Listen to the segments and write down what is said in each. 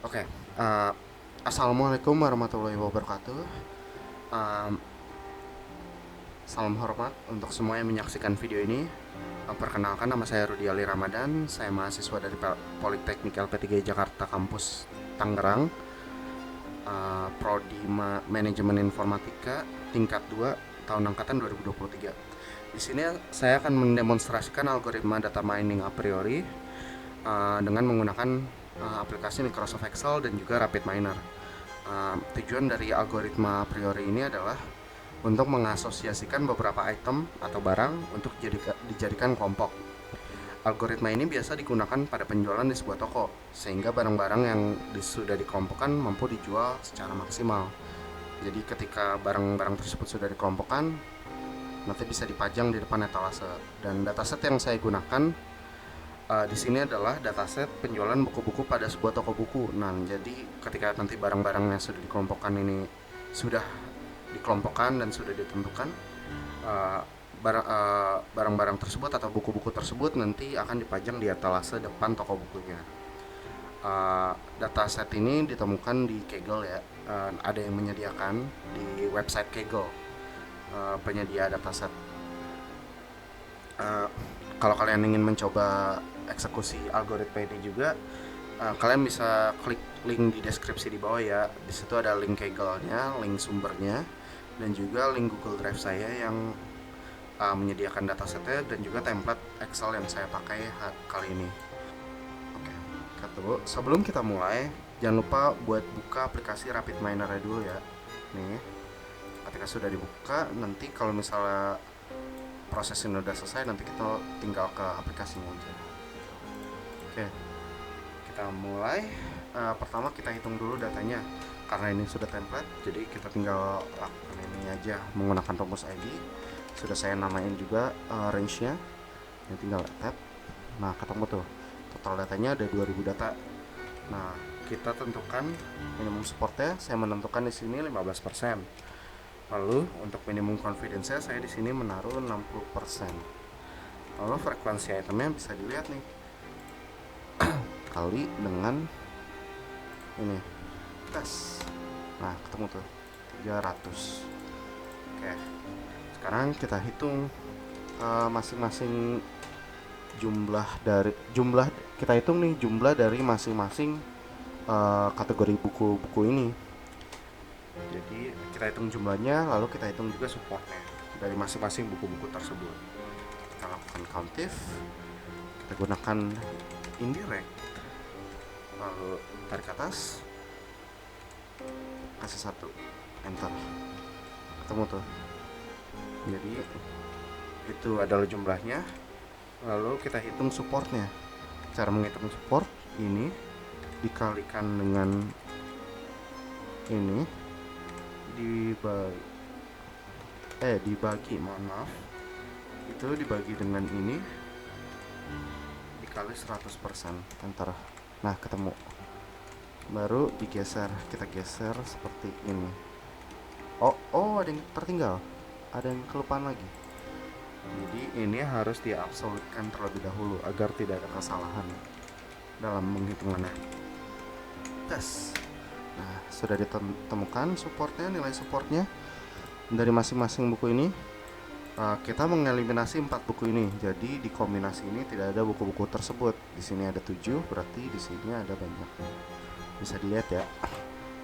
Oke, assalamualaikum warahmatullahi wabarakatuh. Um, Salam hormat untuk semua yang menyaksikan video ini. Perkenalkan, nama saya Rudi Ali Ramadan. Saya mahasiswa dari Politeknik LP3 Jakarta Kampus Tangerang, Prodi Manajemen Informatika tingkat 2 tahun angkatan 2023. Di sini saya akan mendemonstrasikan algoritma data mining a priori dengan menggunakan aplikasi Microsoft Excel dan juga RapidMiner. Tujuan dari algoritma a priori ini adalah untuk mengasosiasikan beberapa item atau barang untuk dijadikan kelompok. Algoritma ini biasa digunakan pada penjualan di sebuah toko, sehingga barang-barang yang sudah dikelompokkan mampu dijual secara maksimal. Jadi ketika barang-barang tersebut sudah dikelompokkan, nanti bisa dipajang di depan etalase. Dan dataset yang saya gunakan di sini adalah dataset penjualan buku-buku pada sebuah toko buku. Nah, jadi ketika nanti barang-barang yang sudah dikelompokkan ini sudah dikelompokkan dan sudah ditentukan, uh, barang-barang tersebut atau buku-buku tersebut nanti akan dipajang di etalase depan toko bukunya. Dataset ini ditemukan di Kaggle ya. Ada yang menyediakan di website Kaggle, penyedia dataset. Uh, Kalau kalian ingin mencoba eksekusi algoritma ini juga, kalian bisa klik link di deskripsi di bawah ya. Di situ ada link Kaggle-nya, link sumbernya, dan juga link Google Drive saya yang menyediakan datasetnya dan juga template Excel yang saya pakai kali ini. Oke, sebelum kita mulai, jangan lupa buat buka aplikasi RapidMiner dulu ya. Nih, ketika sudah dibuka, nanti kalau misalnya proses ini udah selesai, nanti kita tinggal ke aplikasinya aja. Oke, kita mulai. Pertama kita hitung dulu datanya. Karena ini sudah template, jadi kita tinggal lakukan ini aja menggunakan rumus ID. Sudah saya namain juga range-nya. Ini tinggal tab. Nah, ketemu tuh. Total datanya ada 2000 data. Nah, kita tentukan minimum supportnya. Saya menentukan di sini 15%. Lalu untuk minimum confidence-nya saya di sini menaruh 60%. Lalu frekuensi itemnya bisa dilihat nih. Kali dengan ini tes. Nah, ketemu tuh 300. Oke, sekarang kita hitung masing-masing jumlah kita hitung nih jumlah dari masing-masing kategori buku-buku ini. Jadi kita hitung jumlahnya, lalu kita hitung juga supportnya dari masing-masing buku-buku tersebut. Kita lakukan countif, kita gunakan indirect, lalu tarik atas, kasih 1, enter, ketemu tuh. Jadi itu adalah jumlahnya. Lalu kita hitung supportnya. Cara menghitung support ini dikalikan dengan ini dibagi mohon maaf, itu dibagi dengan ini dikali 100%, enter. Nah, ketemu. Baru digeser, kita geser seperti ini. Oh, ada yang tertinggal, ada yang kelupaan lagi. Jadi ini harus diabsolutkan terlebih dahulu agar tidak ada kesalahan dalam menghitungannya. Tes. Nah, sudah ditemukan supportnya, nilai supportnya dari masing-masing buku ini. Kita mengeliminasi 4 buku ini. Jadi di kombinasi ini tidak ada buku-buku tersebut. Di sini ada 7, berarti di sini ada banyak. Bisa dilihat ya.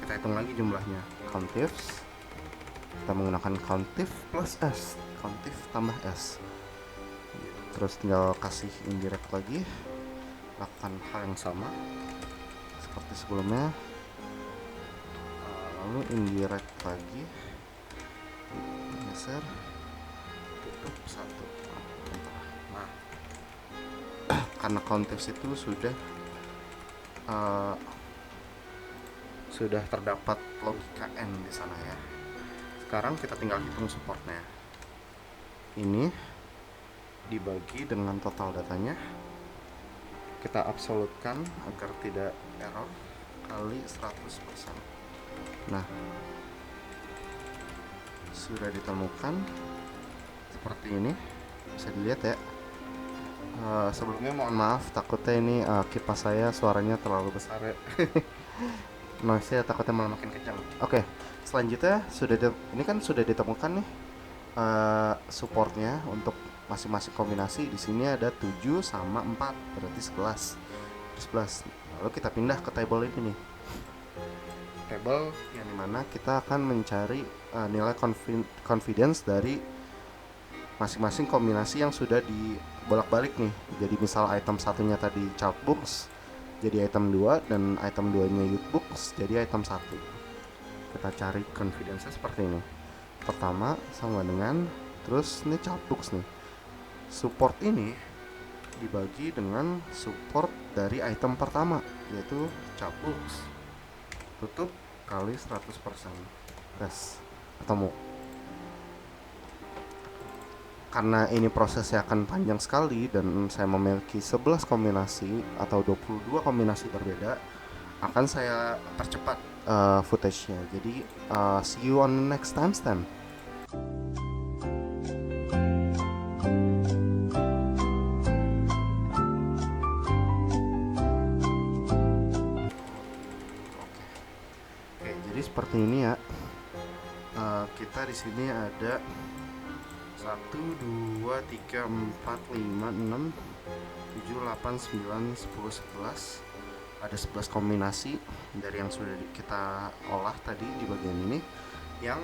Kita hitung lagi jumlahnya. Countifs. Kita menggunakan countif plus S. Countif tambah S. Terus tinggal kasih indirect lagi. Lakukan hal yang sama seperti sebelumnya. Lalu indirect lagi, geser, tutup 1. Nah, karena countifs itu sudah terdapat logika N di sana ya. Sekarang kita tinggal hitung supportnya. Ini dibagi dengan total datanya, kita absolutkan agar tidak error, kali 100%. Nah, sudah ditemukan seperti ini, bisa dilihat ya. Sebelumnya mohon maaf, takutnya ini kipas saya suaranya terlalu besar ya. Noise-nya takutnya malah makin kencang. Oke, selanjutnya ini kan sudah ditemukan nih supportnya untuk masing-masing kombinasi. Di sini ada 7 sama 4, berarti 11. 11. Lalu kita pindah ke table ini nih. Table yang dimana kita akan mencari nilai confidence dari masing-masing kombinasi yang sudah dibolak-balik nih. Jadi misal item satunya tadi chart books jadi item 2 dan item 2 nya youth books jadi item 1. Kita cari confidence-nya seperti ini. Pertama sama dengan, terus ini chart books nih. Support ini dibagi dengan support dari item pertama, yaitu chart books. Tutup kali 100%. Tes, ketemu. Karena ini prosesnya akan panjang sekali dan saya memiliki 11 kombinasi atau 22 kombinasi berbeda, akan saya percepat footage-nya. Jadi see you on the next timestamp. Oke, jadi seperti ini ya. Kita di sini ada 1, 2, 3, 4, 5, 6, 7, 8, 9, 10, 11. Ada 11 kombinasi dari yang sudah kita olah tadi di bagian ini, yang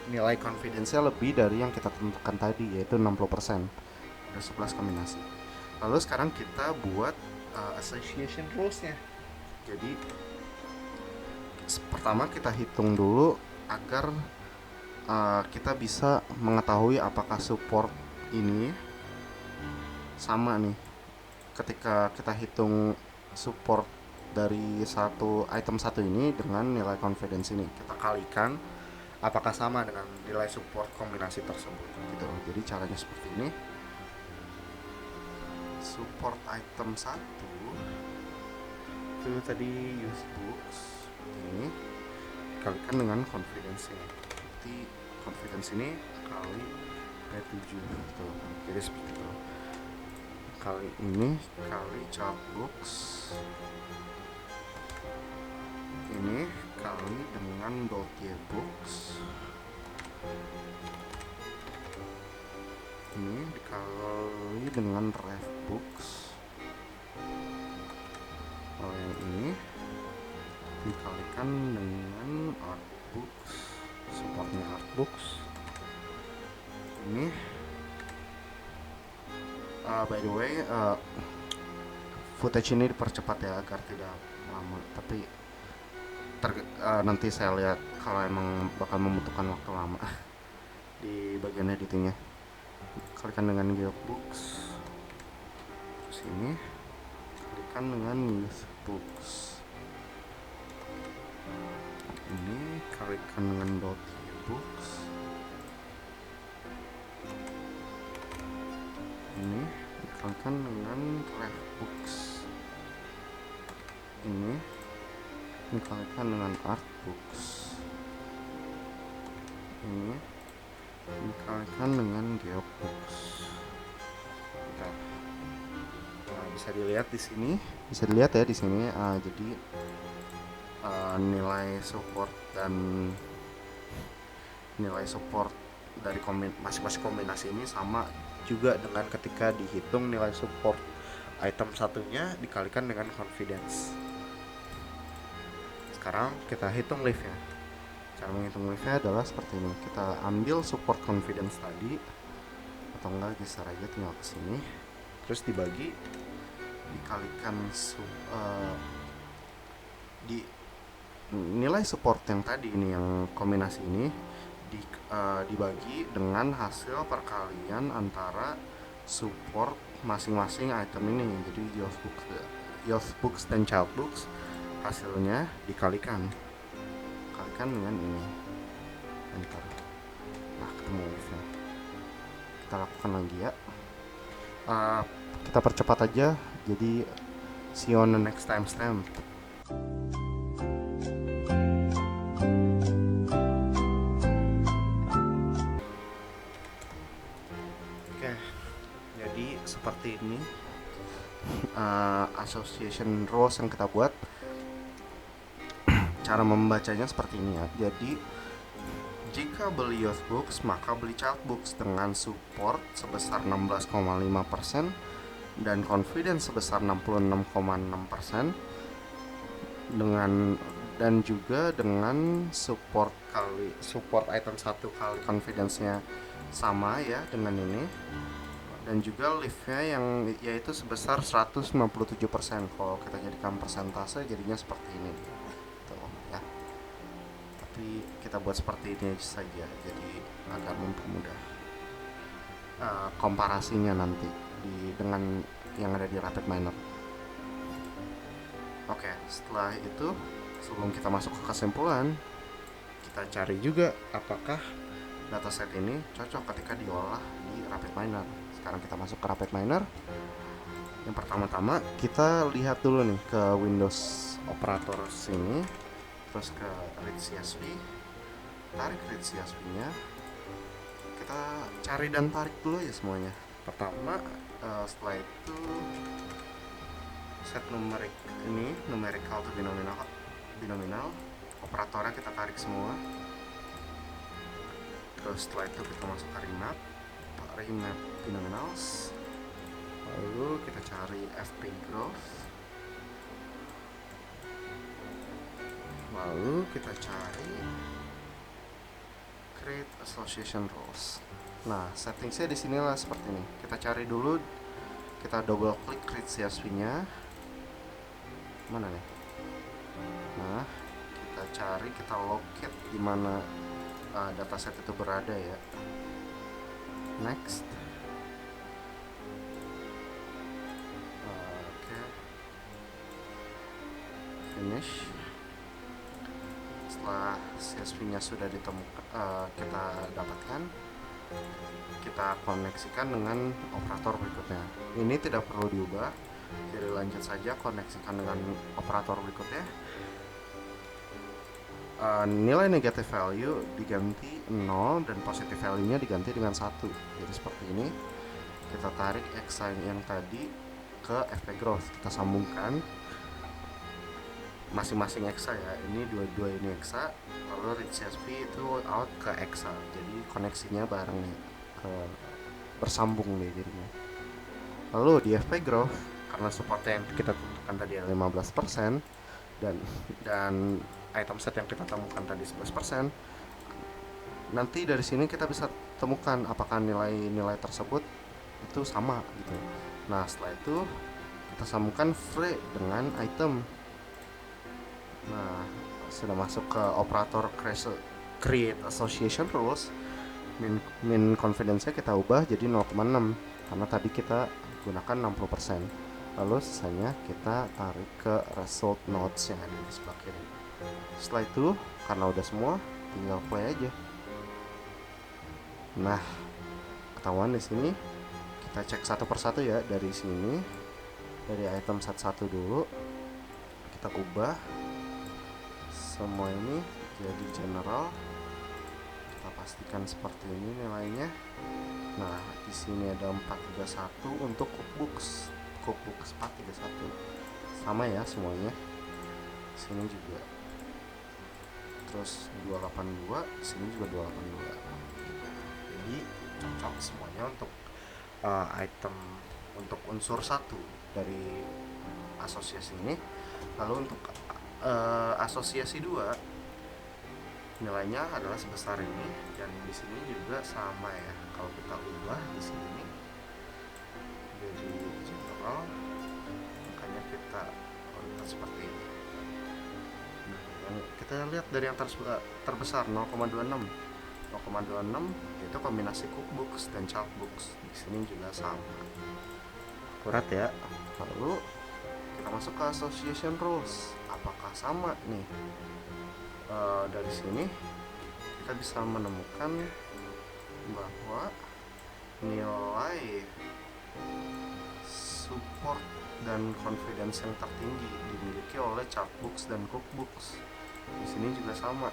nilai confidence-nya lebih dari yang kita tentukan tadi, yaitu 60%. Ada 11 kombinasi. Lalu sekarang kita buat association rules-nya. Jadi pertama kita hitung dulu agar kita bisa mengetahui apakah support ini sama nih. Ketika kita hitung support dari item satu ini dengan nilai confidence ini, kita kalikan apakah sama dengan nilai support kombinasi tersebut gitu. Jadi caranya seperti ini. Support item 1 itu tadi use books ini dikalikan dengan confidence ini. Berarti confidence ini kali P7 gitu. Jadi seperti itu. Kali ini kali chart books ini kali dengan Gaultier books ini dikali dengan ref books. Kalau yang ini dikalikan dengan art books, supportnya art books ini. By the way, footage ini dipercepat ya agar tidak lama, tapi nanti saya lihat kalau emang bakal membutuhkan waktu lama di bagian editingnya. Kalikan dengan gearbooks, terus ini kalikan dengan youth books, ini kalikan dengan Gaultier books, ini dikalikan dengan ref books, ini dikalikan dengan art books, ini dikalikan dengan gearbooks. Nah, bisa dilihat di sini, jadi nilai support dari masing-masing kombinasi ini sama juga dengan ketika dihitung nilai support item satunya dikalikan dengan confidence. Sekarang kita hitung liftnya. Cara menghitung liftnya adalah seperti ini. Kita ambil support confidence tadi, atau enggak geser aja tinggal ke sini, terus dibagi, dikalikan di nilai support yang tadi ini, yang kombinasi ini dibagi dengan hasil perkalian antara support masing-masing item ini. Jadi youth books dan child books hasilnya dikalikan dengan ini, enter. Nah, ketemu liftnya. Kita lakukan lagi ya. Kita percepat aja, jadi see you on the next timestamp. Oke, jadi seperti ini association rules yang kita buat. Cara membacanya seperti ini ya. Jadi jika beli youth books maka beli child books dengan support sebesar 16,5% dan confidence sebesar 66,6%, dan juga dengan support item 1 kali confidence-nya sama ya dengan ini, dan juga lift-nya yang yaitu sebesar 197%. Kalau kita jadikan persentase jadinya seperti ini tuh ya, tapi kita buat seperti ini saja jadi agar mempermudah komparasinya nanti dengan yang ada di Rapid Miner. Oke, setelah itu sebelum kita masuk ke kesimpulan, kita cari juga apakah dataset ini cocok ketika diolah di Rapid Miner. Sekarang kita masuk ke Rapid Miner. Yang pertama-tama kita lihat dulu nih ke Windows Operator sini, terus ke read CSV, tarik read CSV-nya, kita cari dan tarik dulu ya semuanya. Pertama, setelah itu set numerical to binominal, operatornya kita tarik semua. Terus setelah itu kita masuk ke remap binominals, lalu kita cari FP growth, lalu kita cari create association rules. Nah, settingsnya di sinilah seperti ini. Kita cari dulu, kita double klik create CSV-nya. Mana nih? Nah, kita cari, kita locate di mana dataset itu berada ya. Next. Oke. Finish. Setelah CSV-nya sudah ditemukan, kita dapatkan, kita koneksikan dengan operator berikutnya. Ini tidak perlu diubah, jadi lanjut saja koneksikan dengan operator berikutnya. Nilai negative value diganti 0 dan positive value-nya diganti dengan 1. Jadi seperti ini. Kita tarik X yang tadi ke FP growth, kita sambungkan masing-masing exa ya. Ini dua ini exa, lalu read CSV itu out ke exa. Jadi koneksinya bareng nih, bersambung nih jadinya. Lalu di FP growth, karena supportnya yang kita tentukan tadi 15% dan item set yang kita temukan tadi 11%, nanti dari sini kita bisa temukan apakah nilai-nilai tersebut itu sama gitu. Nah, setelah itu kita sambungkan free dengan item. Nah, sudah masuk ke operator create association rules. Min confidence-nya kita ubah jadi 0,6 karena tadi kita gunakan 60%. Lalu sisanya kita tarik ke result nodes yang ada di sebelah kiri. Setelah itu, karena udah semua, tinggal play aja. Nah, ketahuan di sini. Kita cek satu persatu ya, dari sini, dari item satu dulu. Kita ubah semua ini jadi general. Kita pastikan seperti ini nilainya. Nah, di sini ada 431 untuk cookbooks 431. Sama ya semuanya. Sini juga. Terus 282, sini juga 282. Jadi cocok semuanya untuk item untuk unsur 1 dari asosiasi ini. Lalu untuk asosiasi 2 nilainya adalah sebesar ini, dan di sini juga sama ya. Kalau kita ubah di sini jadi general, makanya kita lihat seperti ini. Nah, yang kita lihat dari yang terbesar 0,26 itu kombinasi cookbooks dan childbooks. Di sini juga sama, akurat ya. Lalu kita masuk ke association rules, apakah sama nih? Dari sini kita bisa menemukan bahwa nilai support dan confidence yang tertinggi dimiliki oleh childbooks dan cookbooks. Di sini juga sama,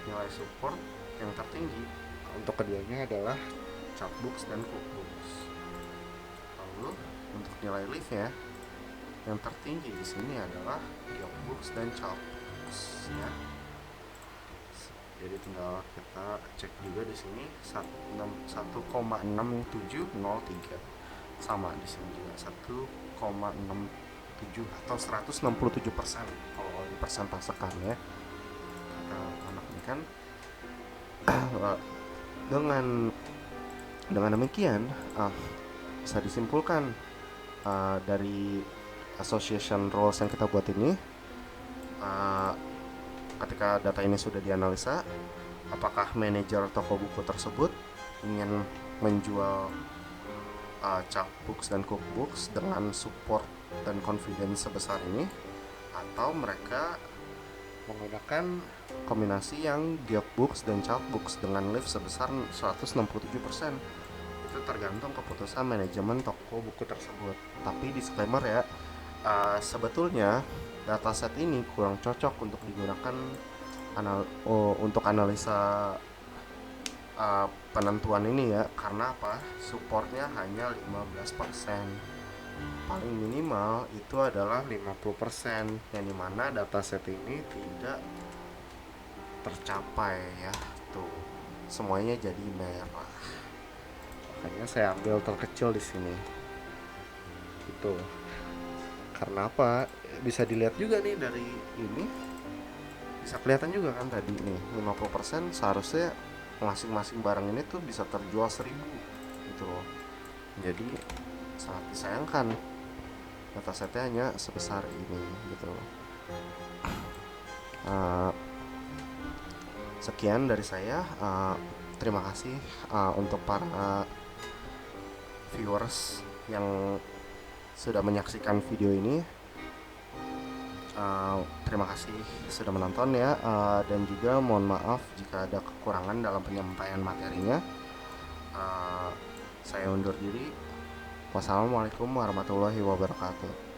nilai support yang tertinggi untuk keduanya adalah childbooks dan cookbooks. dulu. Untuk nilai liftnya yang tertinggi di sini adalah Geobox dan Chalkbox ya. Jadi tinggal kita cek juga di sini 1,6703 sama di sini juga 1,67 atau 167% kalau dipersentasekan ya. Kata anak ini kan dengan demikian bisa disimpulkan dari association rules yang kita buat ini, ketika data ini sudah dianalisa, apakah manajer toko buku tersebut ingin menjual Chalkbooks dan Cookbooks dengan support dan confidence sebesar ini, atau mereka menggunakan kombinasi yang Geobox dan Chalkbooks dengan lift sebesar 167%. Itu tergantung keputusan manajemen toko buku tersebut. Tapi disclaimer ya, sebetulnya dataset ini kurang cocok untuk digunakan untuk analisa penentuan ini ya. Karena apa? Supportnya hanya 15%. Paling minimal itu adalah 50%, yang dimana dataset ini tidak tercapai ya. Tuh, semuanya jadi merah. Makanya saya ambil terkecil di sini. Gitu. Karena apa? Bisa dilihat juga nih dari ini. Bisa kelihatan juga kan tadi nih, 50% seharusnya masing-masing barang ini tuh bisa terjual 1000 gitu loh. Jadi sangat disayangkan datasetnya hanya sebesar ini gitu. Sekian dari saya. Terima kasih untuk para viewers yang sudah menyaksikan video ini. Terima kasih sudah menonton ya, dan juga mohon maaf jika ada kekurangan dalam penyampaian materinya. Saya undur diri. Wassalamualaikum warahmatullahi wabarakatuh.